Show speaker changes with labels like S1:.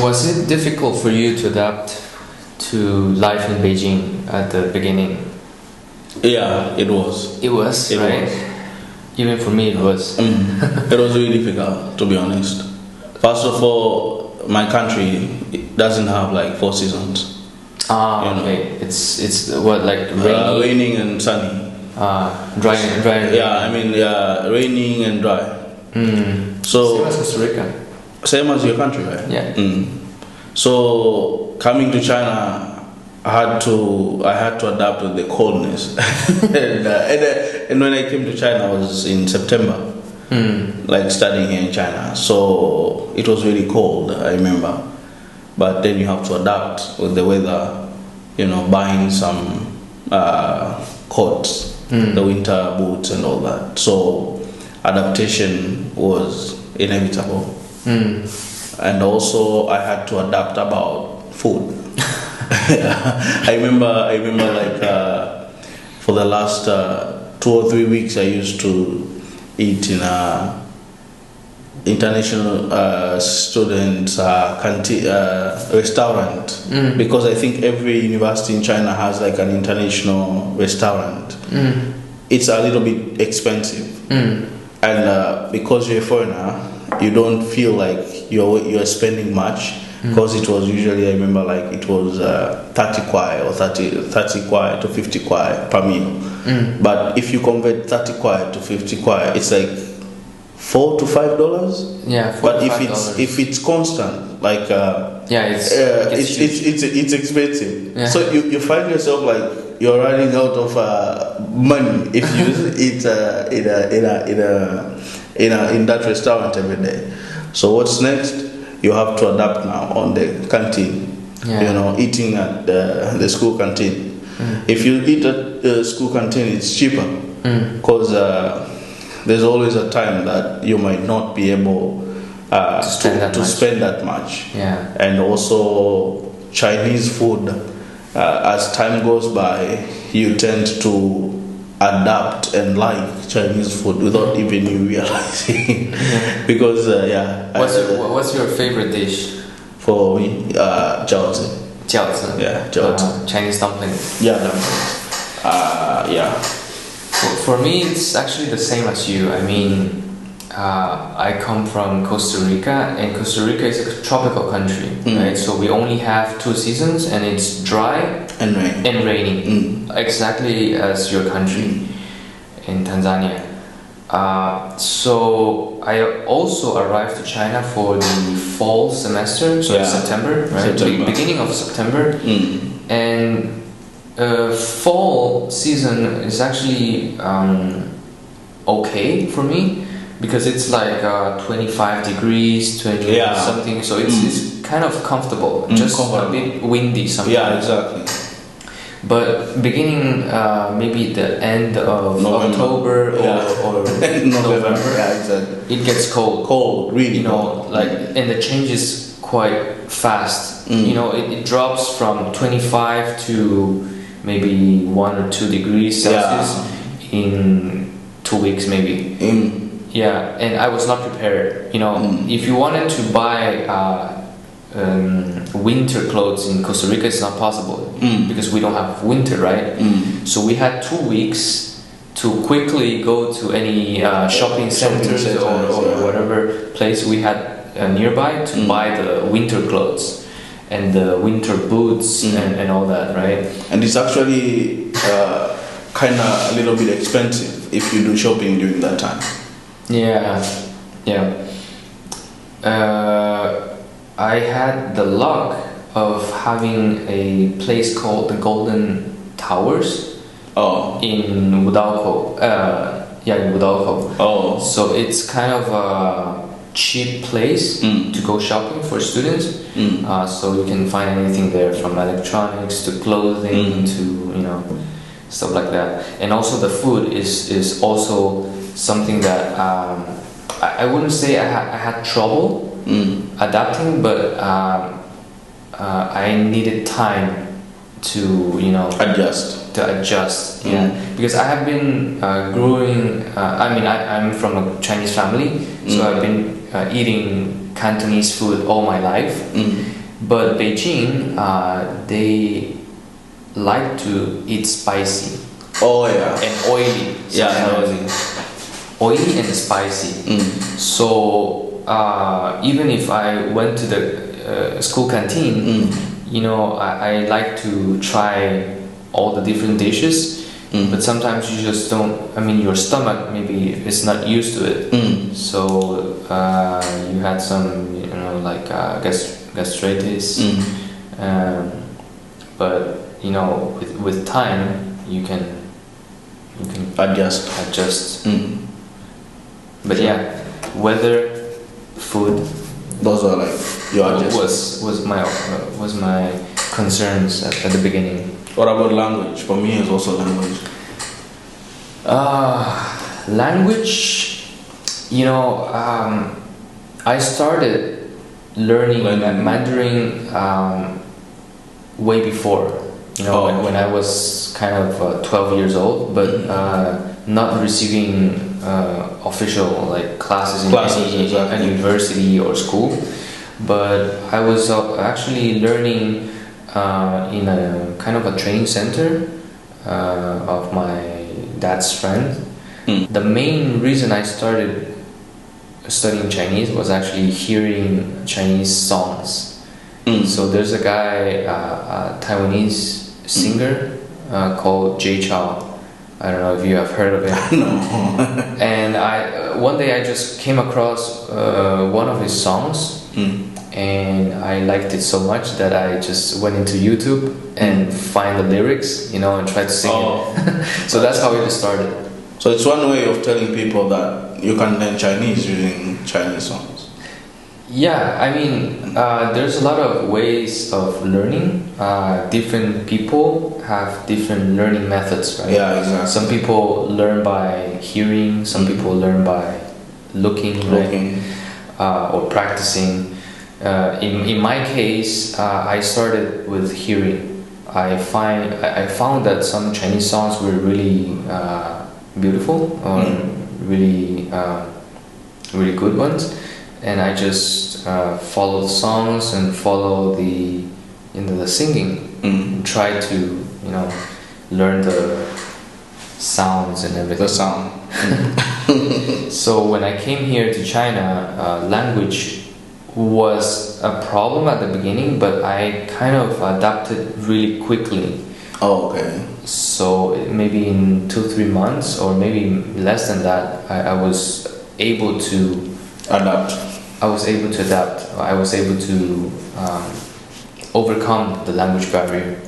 S1: Was it difficult for you to adapt to life in Beijing at the beginning?
S2: Yeah, it was.
S1: It was,
S2: It
S1: right?
S2: was.
S1: Even for me, it was.
S2: It was really difficult, to be honest. First of all, my country doesn't have like 4 seasons.
S1: Ah, okay. It's what, like rainy?
S2: Raining and sunny.
S1: Dry.
S2: Yeah, I mean, raining and dry. So
S1: Same as Costa Rica.
S2: same as your country, right?
S1: Yeah.
S2: So coming to China, I had to adapt with the coldness. and when I came to China, I was in September, like studying here in China. So it was really cold, I remember. But then you have to adapt with the weather, buying some coats, the winter boots and all that. So adaptation was inevitable. And also I had to adapt about food. I remember like for the last 2 or 3 weeks I used to eat in a international student canteen restaurant, because I think every university in China has like an international restaurant. It's a little bit expensive, and because you're a foreigner, you don't feel like you're spending much, because it was usually, I remember, like it was 30 kwai or 30 kwai to 50 kwai per meal. But if you convert 30 kwai to 50 kwai, it's like $4 to $5.
S1: Yeah,
S2: but if it's constant, like it's expensive.
S1: Yeah.
S2: So you find yourself like you're running out of money if you eat in that restaurant every day. So what's next? You have to adapt now on the canteen. Eating at the school canteen. If you eat at the school canteen, it's cheaper, because there's always a time that you might not be able to spend that much.
S1: Yeah.
S2: And also Chinese food, as time goes by, you tend to adapt and like Chinese food without even you realizing. Because
S1: what's your favorite dish?
S2: For me, 𝗪𝗁.
S1: 饺子.
S2: Yeah, 饺子.
S1: Chinese dumpling.
S2: Yeah, dumplings.
S1: For me, it's actually the same as you. I mean, I come from Costa Rica, and Costa Rica is a tropical country, right? So we only have 2 seasons, and it's dry
S2: and
S1: rainy, exactly as your country in Tanzania. So I also arrived to China for the fall semester, so it's September, right? Beginning of September, and fall season is actually okay for me, because it's like 25 degrees, 20 something, so it's kind of comfortable, just a bit windy sometimes.
S2: Yeah, exactly.
S1: But beginning maybe the end of October or November,
S2: exactly.
S1: it gets cold,
S2: really
S1: cold. And the change is quite fast. It drops from 25 to maybe 1 or 2 degrees Celsius in 2 weeks maybe. Yeah, and I was not prepared. If you wanted to buy winter clothes in Costa Rica, it's not possible, because we don't have winter, right? So we had 2 weeks to quickly go to any shopping centers or whatever place we had nearby to buy the winter clothes and the winter boots and all that, right?
S2: And it's actually kind of a little bit expensive if you do shopping during that time.
S1: Yeah. I had the luck of having a place called the Golden Towers in 𝗪𝗪𝗁. In 𝗪𝗪𝗁. So it's kind of a cheap place to go shopping for students. So you can find anything there, from electronics to clothing to stuff like that. And also the food is also something that I wouldn't say I had trouble adapting, but I needed time to adjust. Because I have been growing. I'm from a Chinese family, so I've been eating Cantonese food all my life. But Beijing, they like to eat spicy.
S2: Oh yeah.
S1: And oily. Oily and spicy. So even if I went to the school canteen, you know, I like to try all the different dishes. But sometimes you just don't. I mean, your stomach maybe is not used to it. So you had some, you know, like gastritis. But you know, with time, you can adjust. But yeah, weather, food.
S2: Those are like your
S1: adjustments. Was my concerns at the beginning.
S2: What about language? For me, it's also language.
S1: Language, you know, I started learning Mandarin way before. You know, when I was kind of 12 years old, but not receiving official like classes in any university or school. But I was actually learning in a kind of a training center of my dad's friend. The main reason I started studying Chinese was actually hearing Chinese songs. So there's a guy, a Taiwanese singer called 𝗀𝗪. I don't know if you have heard of it.
S2: No.
S1: And one day I just came across one of his songs. And I liked it so much that I just went into YouTube and find the lyrics, you know, and tried to sing it. So that's how it started.
S2: So it's one way of telling people that you can learn Chinese using Chinese songs.
S1: Yeah, I mean, there's a lot of ways of learning. Different people have different learning methods, right?
S2: Yeah, exactly.
S1: Some people learn by hearing, some people learn by looking. Right? Or practicing. In my case, I started with hearing. I found that some Chinese songs were really beautiful, or really good ones, and I just follow the songs and follow the singing, and try to, you know, learn the sounds and everything.
S2: The sound.
S1: So when I came here to China, language was a problem at the beginning, but I kind of adapted really quickly.
S2: Oh, okay.
S1: So maybe in 2-3 months, or maybe less than that, I was able to
S2: adapt.
S1: I was able to overcome the language barrier.